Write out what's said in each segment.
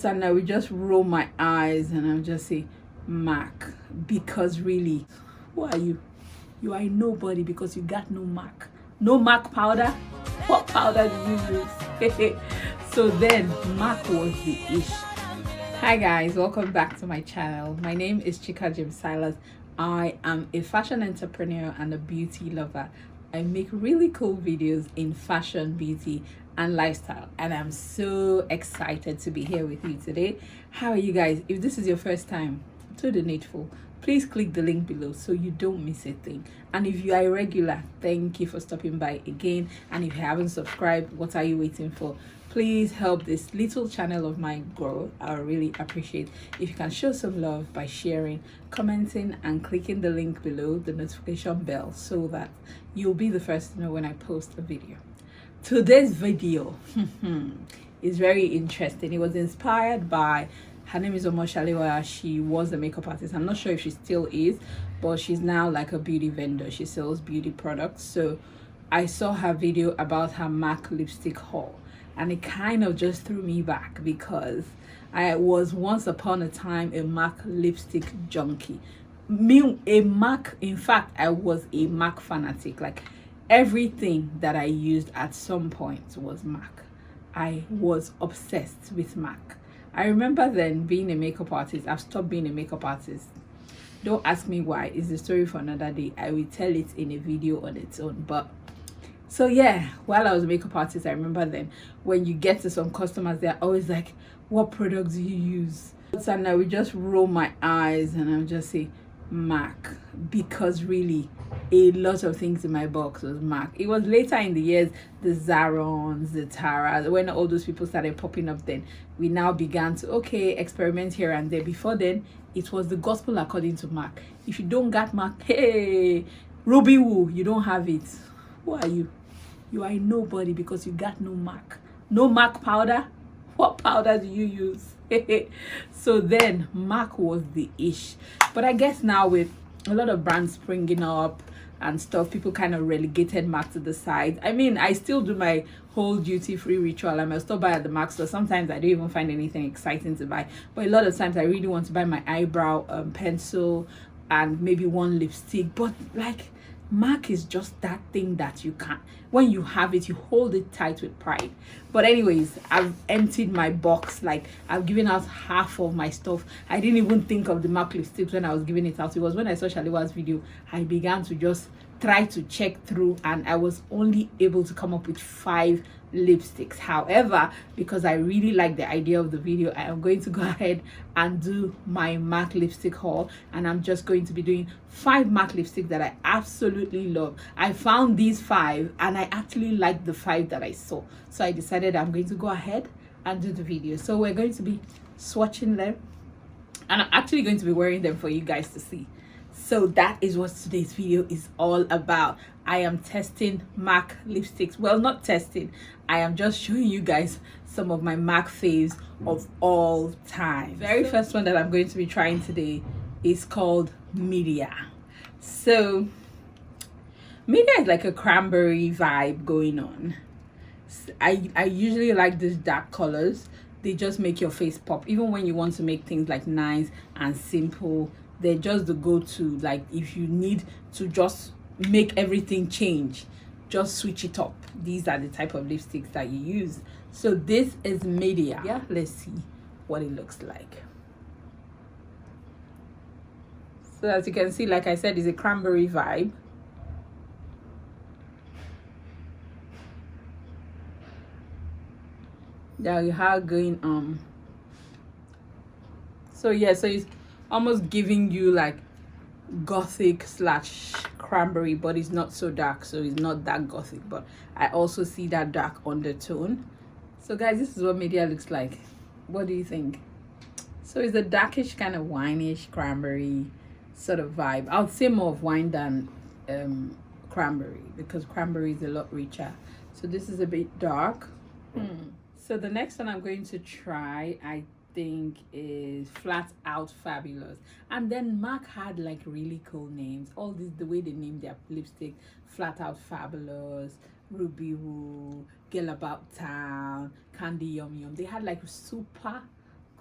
And I would just roll my eyes and I'll just say Mac, because really, who are you? You are nobody because you got no Mac. No Mac powder? What powder do you use? So then Mac was the ish. Hi guys, welcome back to my channel. My name is Chika James Silas. I am a fashion entrepreneur and a beauty lover. I make really cool videos in fashion, beauty, and lifestyle, and I'm so excited to be here with you today. How are you guys? If this is your first time, do the needful. Please click the link below so you don't miss a thing. And if you are a regular, thank you for stopping by again. And if you haven't subscribed, what are you waiting for? Please help this little channel of mine grow. I really appreciate if you can show some love by sharing, commenting, and clicking the link below, the notification bell, so that you'll be the first to know when I post a video. Today's video is very interesting. It was inspired by, her name is Omoshalewa. She was a makeup artist. I'm not sure if she still is, but she's now like a beauty vendor. She sells beauty products. So I saw her video about her MAC lipstick haul, and it kind of just threw me back because I was once upon a time a MAC lipstick junkie. In fact, I was a MAC fanatic. Like, everything that I used at some point was MAC. I was obsessed with MAC. I remember then being a makeup artist. I've stopped being a makeup artist. Don't ask me why. It's the story for another day. I will tell it in a video on its own. But so yeah, while I was a makeup artist, I remember then when you get to some customers, they're always like, what products do you use? And I would just roll my eyes and I would just say MAC, because really a lot of things in my box was MAC. It was later in the years, the Zarons, the Taras, when all those people started popping up, then we now began to experiment here and there. Before then, it was the gospel according to MAC. If you don't got MAC, hey, Ruby Woo, you don't have it. Who are you? You are nobody because you got no MAC. No MAC powder? What powder do you use? So then MAC was the ish. But I guess now with a lot of brands springing up and stuff, people kind of relegated MAC to the side. I mean, I still do my whole duty-free ritual. I'm still buy at the MAC store. Sometimes I don't even find anything exciting to buy. But a lot of times I really want to buy my eyebrow pencil and maybe one lipstick. But like, MAC is just that thing that you can't, when you have it, you hold it tight with pride. But anyways, I've emptied my box. Like, I've given out half of my stuff. I didn't even think of the MAC lipsticks when I was giving it out. It was when I saw Shalewa's video, I began to just try to check through, and I was only able to come up with 5 lipsticks. However, because I really like the idea of the video, I am going to go ahead and do my MAC lipstick haul, and I'm just going to be doing 5 MAC lipsticks that I absolutely love. I found these 5 and I actually liked the 5 that I saw, so I decided I'm going to go ahead and do the video. So we're going to be swatching them, and I'm actually going to be wearing them for you guys to see. So that is what today's video is all about. I am testing MAC lipsticks. Well, not testing. I am just showing you guys some of my MAC faves of all time. Very first one that I'm going to be trying today is called Media. So Media is like a cranberry vibe going on. I usually like these dark colors. They just make your face pop. Even when you want to make things like nice and simple, they're just the go-to. Like, if you need to just make everything change, just switch it up. These are the type of lipsticks that you use. So this is Media. Yeah, let's see what it looks like. So as you can see, like I said, it's a cranberry vibe. There you have going so yeah, so it's almost giving you like gothic slash cranberry, but it's not so dark, so it's not that gothic, but I also see that dark undertone. So guys, this is what Media looks like. What do you think? So it's a darkish kind of wineish cranberry sort of vibe. I would say more of wine than cranberry, because cranberry is a lot richer. So this is a bit dark. So the next one I'm going to try, I think, is Flat Out Fabulous. And then MAC had like really cool names. All this, the way they named their lipstick, Flat Out Fabulous, Ruby Woo, Girl About Town, Candy Yum Yum. They had like super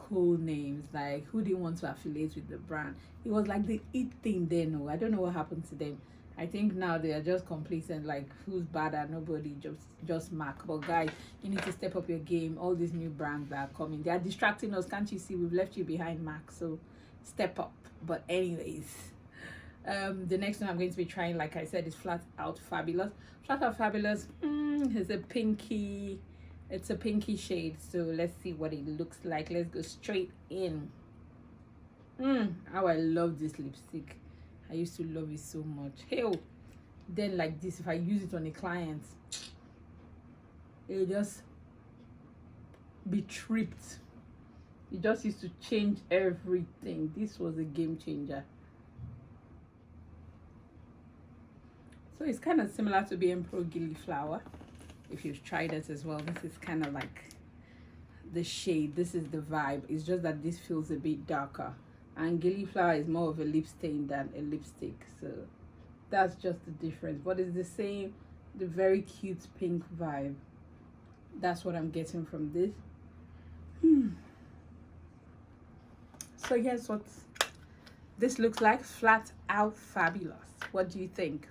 cool names. Like, who didn't want to affiliate with the brand? It was like the it thing then. No, I don't know what happened to them. I think now they are just complacent, like who's badder, nobody, just Mac. But guys, you need to step up your game. All these new brands that are coming, they are distracting us. Can't you see? We've left you behind, Mac. So step up. But anyways, the next one I'm going to be trying, like I said, is Flat Out Fabulous. Flat Out Fabulous is a pinky, it's a pinky shade. So let's see what it looks like. Let's go straight in. How I love this lipstick. I used to love it so much. Hell, then like this, if I use it on a client, it'll just be tripped. It just used to change everything. This was a game changer. So it's kind of similar to BM Pro Gillyflower. If you've tried it as well, this is kind of like the shade. This is the vibe. It's just that this feels a bit darker. And Gillyflower is more of a lip stain than a lipstick. So that's just the difference. But it's the same, the very cute pink vibe. That's what I'm getting from this. So here's what this looks like. Flat Out Fabulous. What do you think?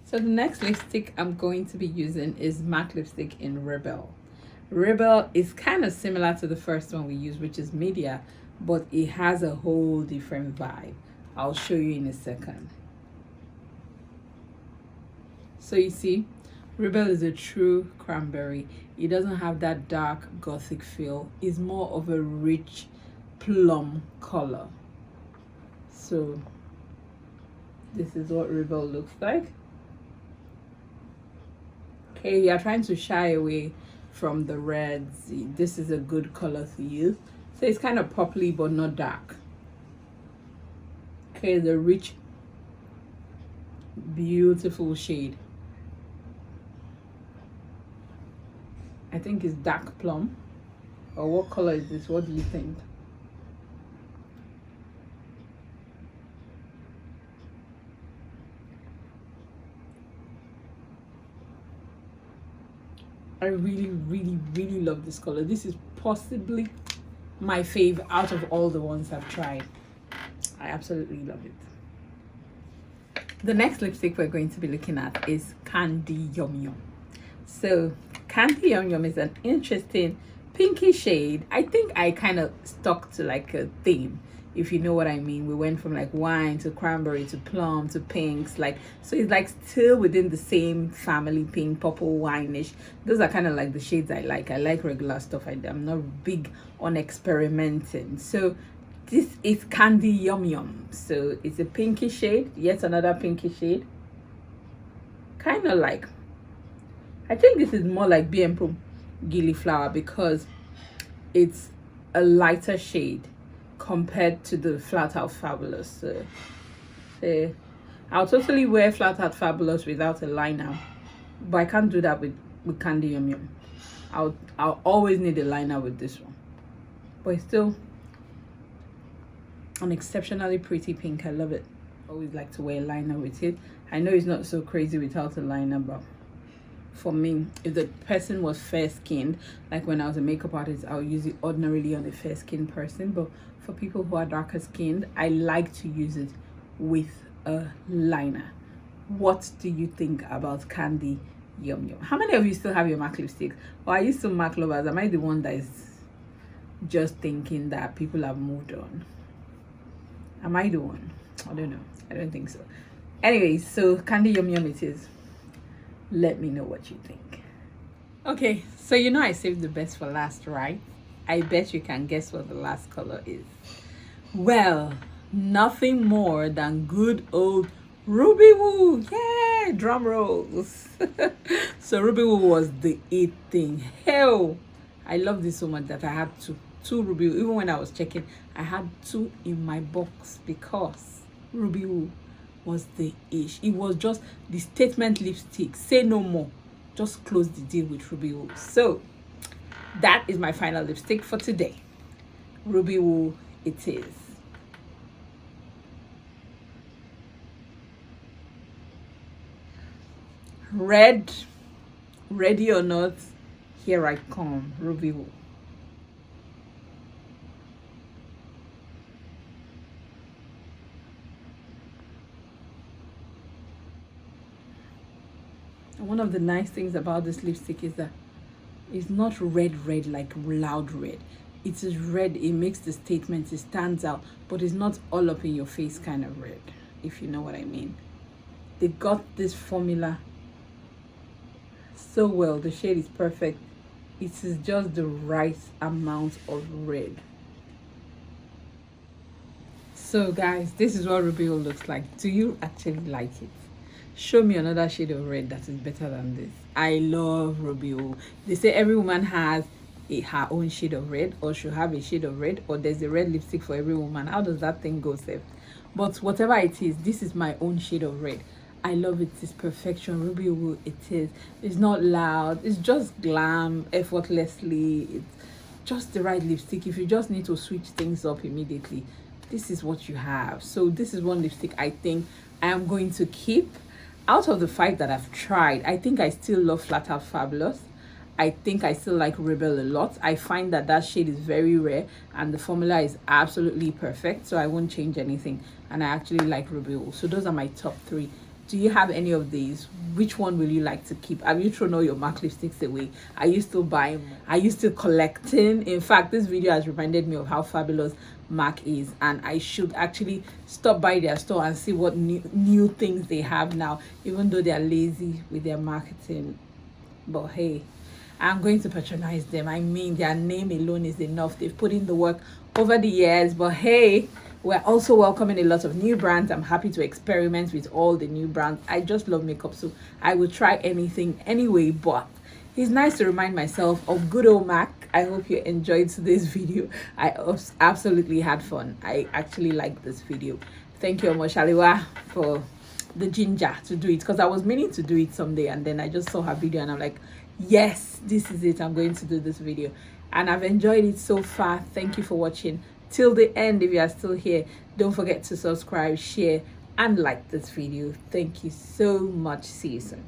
So the next lipstick I'm going to be using is MAC lipstick in Rebel. Rebel is kind of similar to the first one we used, which is Media, but it has a whole different vibe. I'll show you in a second. So you see, Rebel is a true cranberry. It doesn't have that dark gothic feel. It's more of a rich plum color. So this is what Rebel looks like. Okay, you're trying to shy away from the reds. This is a good color to use. So it's kind of purpley but not dark. Okay, the rich, beautiful shade. I think it's dark plum. Or what color is this? What do you think? I really, really, really love this color. This is possibly my fave out of all the ones I've tried. I absolutely love it. The next lipstick we're going to be looking at is Candy Yum Yum. So Candy Yum Yum is an interesting pinky shade. I think I kind of stuck to like a theme, if you know what I mean. We went from like wine to cranberry to plum to pinks, like, so it's like still within the same family, pink, purple, wineish. Those are kind of like the shades I like. I like regular stuff. I'm not big on experimenting. So this is Candy Yum Yum. So it's a pinky shade, yet another pinky shade. Kind of like, I think this is more like BM Pro Gillyflower because it's a lighter shade compared to the Flat Out Fabulous. So I'll totally wear Flat Out Fabulous without a liner, but I can't do that with Candy Yum Yum. I'll always need a liner with this one, but it's still an exceptionally pretty pink. I love it. Always like to wear a liner with it. I know it's not so crazy without a liner, but for me, if the person was fair skinned, like when I was a makeup artist, I'll use it ordinarily on a fair skinned person. But for people who are darker skinned, I like to use it with a liner. What do you think about Candy Yum Yum? How many of you still have your MAC lipstick? Or are you still MAC lovers? Am I the one that is just thinking that people have moved on? Am I the one? I don't know. I don't think so. Anyways, so Candy Yum Yum it is. Let me know what you think. Okay, so you know I saved the best for last, right? I bet you can guess what the last color is. Well, nothing more than good old Ruby Woo. Yeah, drum rolls. So Ruby Woo was the it thing. Hell, I love this so much that I had two Ruby Woo. Even when I was checking, I had two in my box because Ruby Woo was the ish. It was just the statement lipstick. Say no more. Just close the deal with Ruby Woo. So that is my final lipstick for today. Ruby Woo it is. Red Ready or not, here I come. Ruby Woo. One of the nice things about this lipstick is that it's not red like loud red. It is red, it makes the statement, it stands out, but it's not all up in your face kind of red, if you know what I mean. They got this formula so well. The shade is perfect. It is just the right amount of red. So guys, this is what Ruby Woo looks like. Do you actually like it? Show me another shade of red that is better than this. I love Ruby Woo. They say every woman has her own shade of red, or should have a shade of red, or there's a red lipstick for every woman. How does that thing go, Seth? But whatever it is, this is my own shade of red. I love it. It's perfection. Ruby Woo, it is. It's not loud. It's just glam, effortlessly. It's just the right lipstick. If you just need to switch things up immediately, this is what you have. So this is one lipstick I think I am going to keep. Out of the 5 that I've tried, I think I still love Flat Out Fabulous. I think I still like Rebel a lot. I find that that shade is very rare and the formula is absolutely perfect, so I won't change anything, and I actually like Ruby Woo. So those are my top 3. Do you have any of these? Which one will you like to keep? Have you thrown all your MAC lipsticks away? Are you still buying? Are you still collecting? In fact, this video has reminded me of how fabulous MAC is, and I should actually stop by their store and see what new things they have now, even though they are lazy with their marketing. But hey, I'm going to patronize them. I mean, their name alone is enough. They've put in the work over the years. But hey, we're also welcoming a lot of new brands. I'm happy to experiment with all the new brands. I just love makeup, so I will try anything anyway. But it's nice to remind myself of good old MAC. I hope you enjoyed today's video. I absolutely had fun. I actually liked this video. Thank you, Omoshalewa, for the ginger to do it, because I was meaning to do it someday, and then I just saw her video and I'm like, yes, this is it. I'm going to do this video, and I've enjoyed it so far. Thank you for watching till the end. If you are still here, don't forget to subscribe, share, and like this video. Thank you so much. See you soon.